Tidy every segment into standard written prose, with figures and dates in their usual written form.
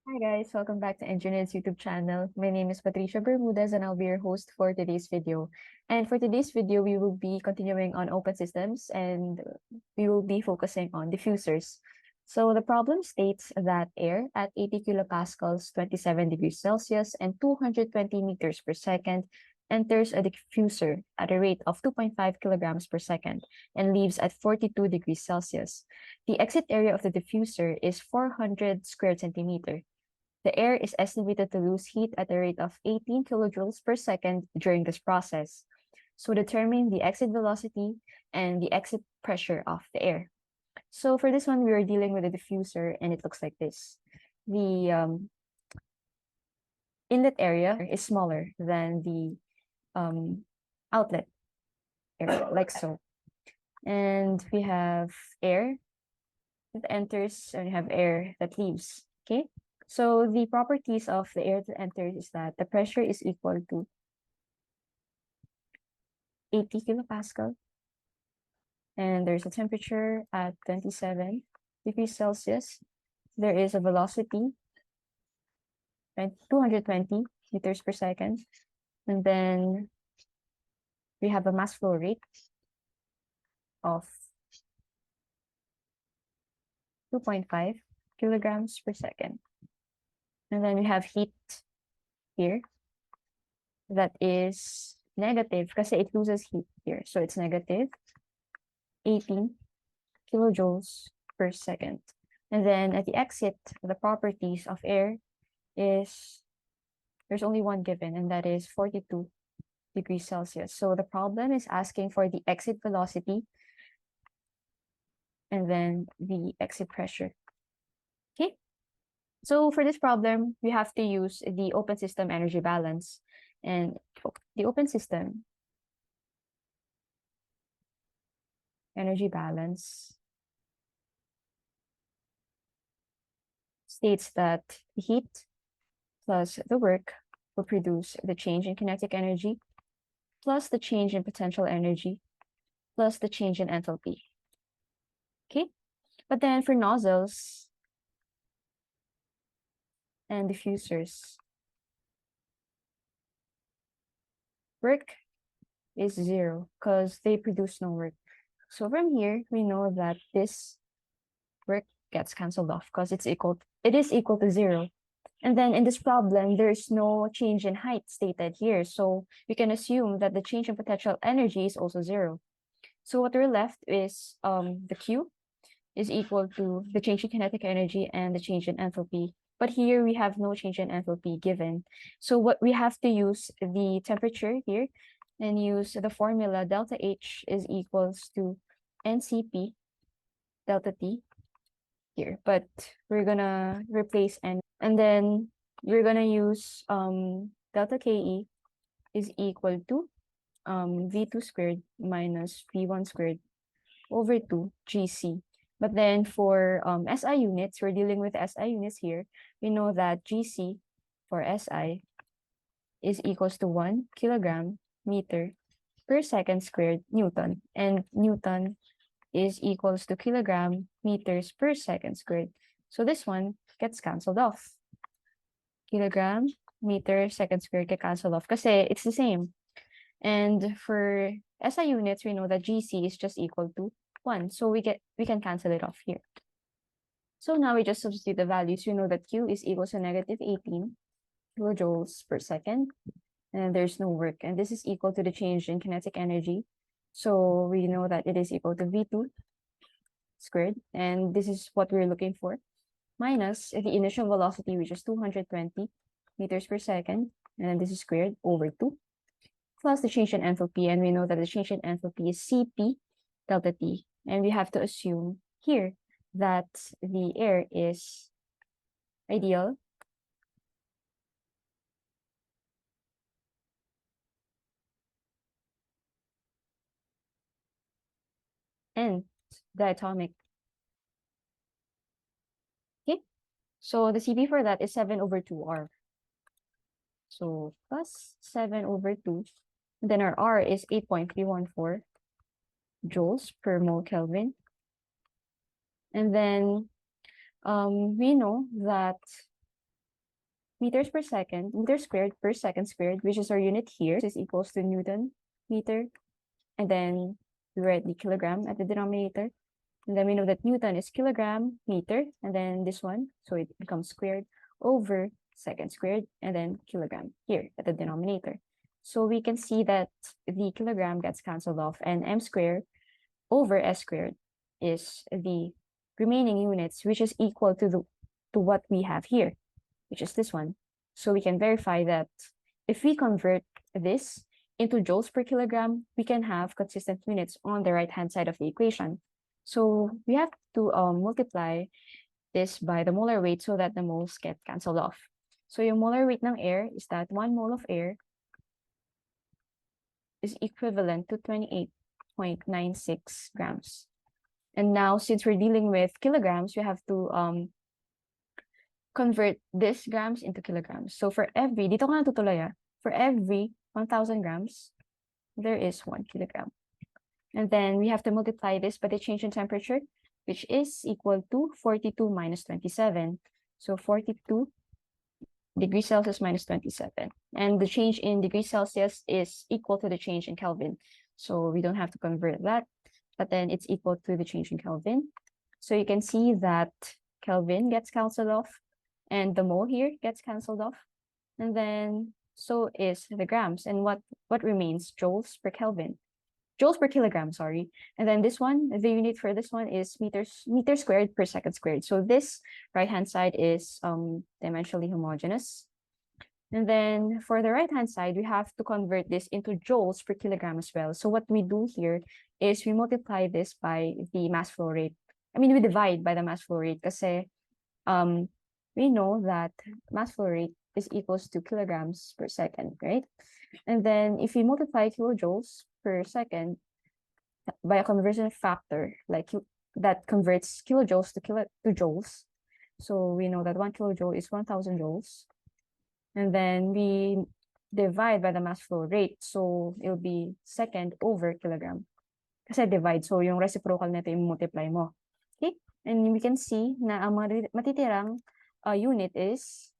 Hi guys, welcome back to Engineers YouTube channel. My name is Patricia Bermudez and I'll be your host for today's video. And for today's video, we will be continuing on open systems and we will be focusing on diffusers. So the problem states that air at 80 kilopascals, 27 degrees Celsius and 220 meters per second enters a diffuser at a rate of 2.5 kilograms per second and leaves at 42 degrees Celsius. The exit area of the diffuser is 400 square centimeter. The air is estimated to lose heat at a rate of 18 kilojoules per second during this process. So determine the exit velocity and the exit pressure of the air. So for this one, we are dealing with a diffuser and it looks like this. The inlet area is smaller than the outlet area, like so. And we have air that enters and we have air that leaves, okay? So the properties of the air that enters is that the pressure is equal to 80 kilopascal, and there's a temperature at 27 degrees Celsius. There is a velocity at 220 meters per second, and then we have a mass flow rate of 2.5 kilograms per second. And then we have heat here that is negative kasi it loses heat here. So it's negative 18 kilojoules per second. And then at the exit, the properties of air is there's only one given, and that is 42 degrees Celsius. So the problem is asking for the exit velocity and then the exit pressure. Okay. So for this problem, we have to use the open system energy balance. And the open system energy balance states that the heat plus the work will produce the change in kinetic energy plus the change in potential energy plus the change in enthalpy. Okay, but then for nozzles and diffusers, work is zero because they produce no work. So from here, we know that this work gets cancelled off because it is equal to zero. And then in this problem, there's no change in height stated here. So we can assume that the change in potential energy is also zero. So what we're left is the Q is equal to the change in kinetic energy and the change in enthalpy. But here we have no change in enthalpy given. So what we have to use the temperature here and use the formula delta H is equals to NCP delta T here. But we're gonna replace N and then we're gonna use delta KE is equal to V2 squared minus V1 squared over 2 GC. But then for SI units, we're dealing with SI units here. We know that GC for SI is equals to 1 kilogram meter per second squared Newton. And Newton is equals to kilogram meters per second squared. So this one gets cancelled off. Kilogram meter second squared get cancelled off kasi it's the same. And for SI units, we know that GC is just equal to 1. So we can cancel it off here. So now we just substitute the values. We know that Q is equal to negative 18 kilojoules per second. And there's no work. And this is equal to the change in kinetic energy. So we know that it is equal to V2 squared. And this is what we're looking for. Minus the initial velocity, which is 220 meters per second. And then this is squared over 2. Plus the change in enthalpy. And we know that the change in enthalpy is Cp delta T. And we have to assume here that the air is ideal and diatomic. Okay, so the Cp for that is 7 over 2R. So plus 7 over 2. And then our R is 8.314 joules per mole Kelvin. And then we know that meters per second, meter squared per second squared, which is our unit here, is equals to Newton meter. And then we write the kilogram at the denominator. And then we know that Newton is kilogram meter, and then this one, so it becomes squared over second squared, and then kilogram here at the denominator. So we can see that the kilogram gets canceled off, and m squared over s squared is the remaining units, which is equal to what we have here, which is this one. So we can verify that if we convert this into joules per kilogram, we can have consistent units on the right-hand side of the equation. So we have to multiply this by the molar weight so that the moles get cancelled off. So yung molar weight ng air is that 1 mole of air is equivalent to 28.96 grams. And now, since we're dealing with kilograms, we have to convert this grams into kilograms. So for every, dito ko na tutuloy for every 1,000 grams, there is 1 kilogram. And then we have to multiply this by the change in temperature, which is equal to 42 minus 27. So 42 degrees Celsius minus 27. And the change in degrees Celsius is equal to the change in Kelvin. So we don't have to convert that, but then it's equal to the change in Kelvin. So you can see that Kelvin gets cancelled off, and the mole here gets cancelled off. And then so is the grams. And what remains? Joules per Kelvin. Joules per kilogram, sorry. And then this one, the unit for this one is meter squared per second squared. So this right-hand side is dimensionally homogeneous. And then for the right-hand side, we have to convert this into joules per kilogram as well. So what we do here is we multiply this by the mass flow rate. I mean, we divide by the mass flow rate kasi we know that mass flow rate is equals to kilograms per second, right? And then if we multiply kilojoules per second by a conversion factor, like that converts kilojoules to joules. So we know that 1 kilojoule is 1,000 joules. And then we divide by the mass flow rate. So it'll be second over kilogram. Kasi divide, so yung reciprocal nito yung multiply mo. Okay? And we can see na ang matitirang unit is,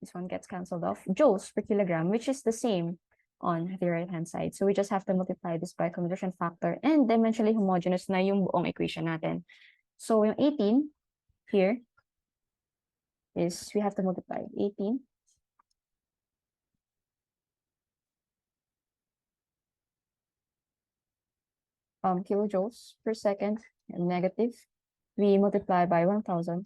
this one gets cancelled off, joules per kilogram, which is the same on the right-hand side. So we just have to multiply this by conversion factor, and dimensionally homogeneous na yung buong equation natin. So yung 18 here is, we have to multiply 18 kilojoules per second, and negative, we multiply by 1,000.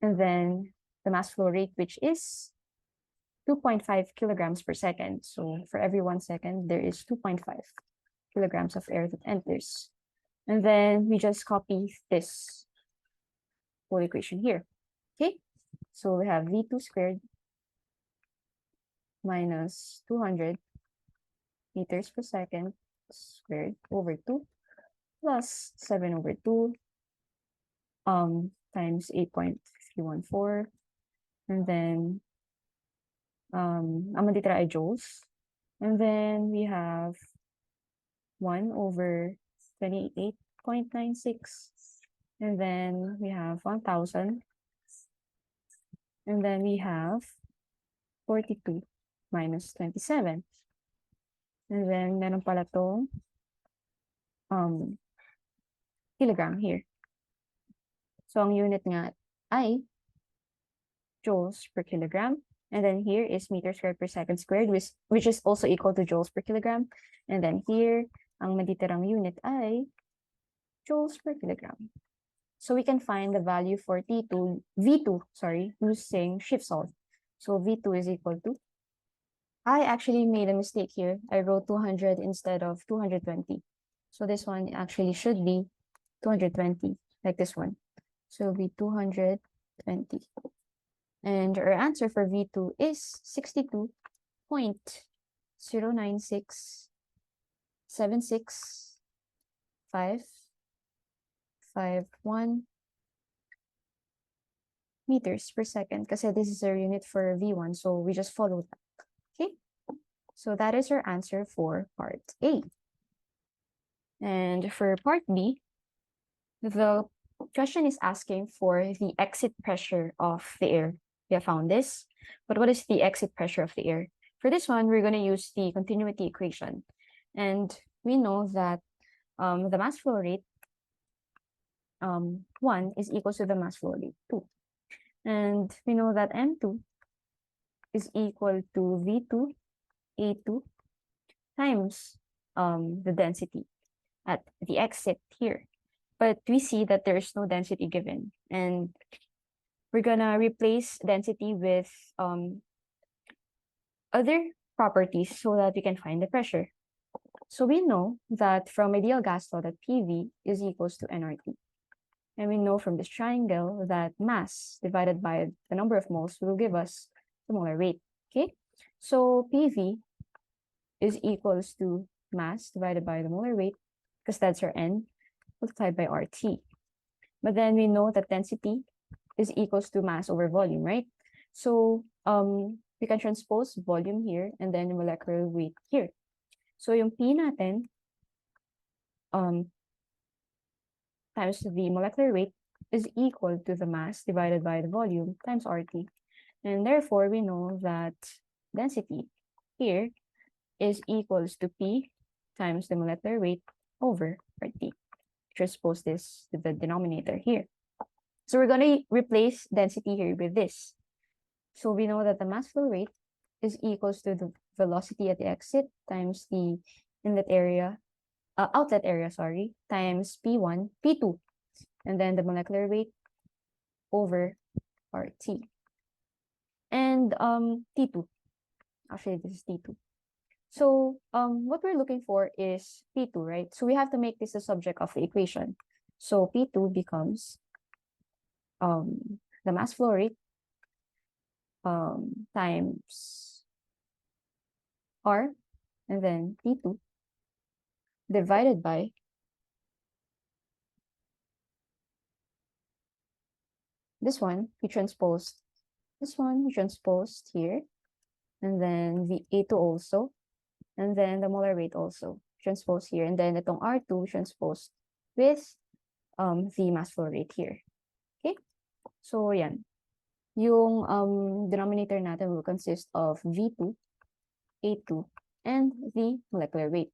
And then the mass flow rate, which is 2.5 kilograms per second. So for every 1 second, there is 2.5 kilograms of air that enters. And then we just copy this whole equation here. Okay, so we have V2 squared minus 200 meters per second squared over 2 plus 7 over 2 times 8.314. And then ang matitira ay joules. And then we have 1 over 28.96. And then we have 1,000. And then we have 42 minus 27. And then meron pala tong kilogram here. So ang unit nga ay joules per kilogram. And then here is meter squared per second squared, which is also equal to joules per kilogram. And then here, ang matitirang unit ay joules per kilogram. So we can find the value for V2, sorry, using shift solve. So V2 is equal to, I actually made a mistake here. I wrote 200 instead of 220. So this one actually should be 220, like this one. So it'll be 220. And our answer for V2 is 62.09676.551 meters per second. Kasi this is our unit for V1, so we just follow that. Okay? So that is our answer for part A. And for part B, the question is asking for the exit pressure of the air. We have found this, but what is the exit pressure of the air? For this one, we're going to use the continuity equation. And we know that the mass flow rate 1 is equal to the mass flow rate 2. And we know that M2 is equal to V2 A2 times the density at the exit here. But we see that there is no density given. And we're gonna replace density with other properties so that we can find the pressure. So we know that from ideal gas law that PV is equals to nRT. And we know from this triangle that mass divided by the number of moles will give us the molar weight. Okay, so PV is equals to mass divided by the molar weight, because that's our N, multiplied by RT. But then we know that density is equals to mass over volume, right? So we can transpose volume here and then molecular weight here. So yung P natin times the molecular weight is equal to the mass divided by the volume times RT. And therefore, we know that density here is equals to P times the molecular weight over RT. Transpose this to the denominator here. So we're going to replace density here with this. So we know that the mass flow rate is equals to the velocity at the exit times the inlet area, outlet area, sorry, times P1, P2, and then the molecular weight over RT. And T2, actually this is T2. So what we're looking for is P2, right? So we have to make this the subject of the equation. So P2 becomes the mass flow rate times R, and then T2 divided by this one, we transposed this one, we transposed here, and then the A2 also, and then the molar weight also transposed here, and then itong R2 transposed with the mass flow rate here. Okay, so yan. Yung denominator natin will consist of V2, A2, and the molecular weight.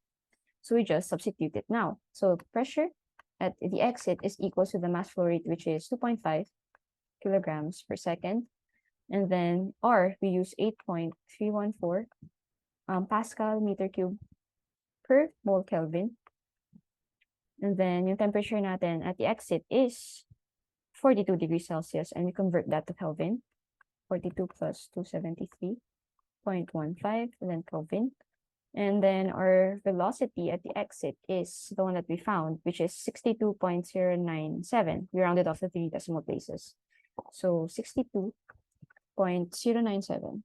So we just substitute it now. So pressure at the exit is equal to the mass flow rate, which is 2.5 kilograms per second. And then R, we use 8.314 Pascal meter cube per mole Kelvin. And then yung temperature natin at the exit is 42 degrees Celsius, and we convert that to Kelvin. 42 plus 273.15, and then Kelvin. And then our velocity at the exit is the one that we found, which is 62.097. We rounded off the 3 decimal places. So 62.097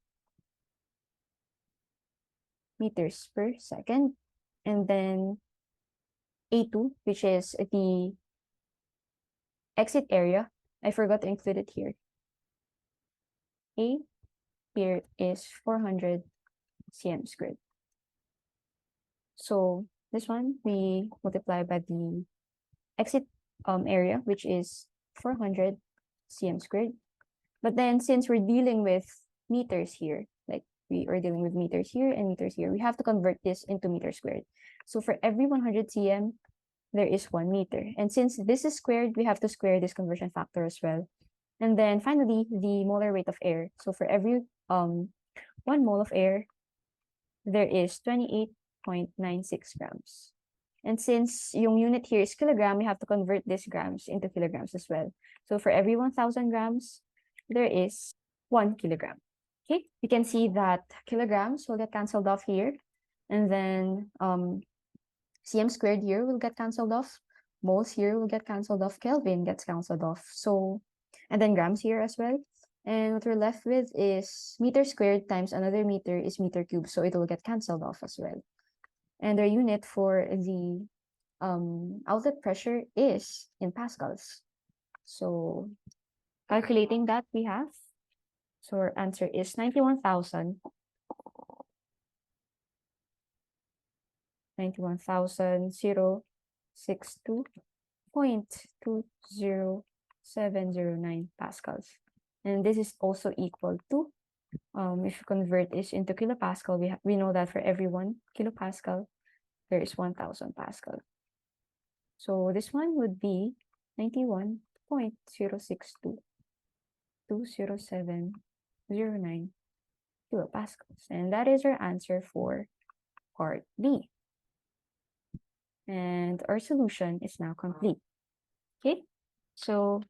meters per second. And then A2, which is the exit area. I forgot to include it here. A here is 400 cm squared. So this one, we multiply by the exit area, which is 400 cm squared. But then since we're dealing with meters here, like we are dealing with meters here and meters here, we have to convert this into meter squared. So for every 100 cm, there is 1 meter. And since this is squared, we have to square this conversion factor as well. And then finally, the molar weight of air. So for every 1 mole of air, there is 28.96 grams. And since yung unit here is kilogram, we have to convert this grams into kilograms as well. So for every 1,000 grams, there is 1 kilogram. Okay, you can see that kilograms will get canceled off here. And then cm squared here will get canceled off. Moles here will get canceled off. Kelvin gets canceled off. So, and then grams here as well. And what we're left with is meter squared times another meter is meter cubed. So it will get canceled off as well. And our unit for the outlet pressure is in pascals. So calculating that, we have, so our answer is 91,000 91,062.20709 pascals. And this is also equal to, if you convert this into kilopascal, we know that for every 1 kilopascal, there is 1,000 pascal. So this one would be 91.062.20709 kilopascals. And that is our answer for part B. And our solution is now complete. Okay, so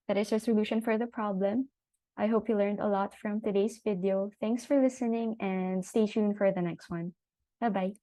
that is our solution for the problem. I hope you learned a lot from today's video. Thanks for listening and stay tuned for the next one. Bye-bye.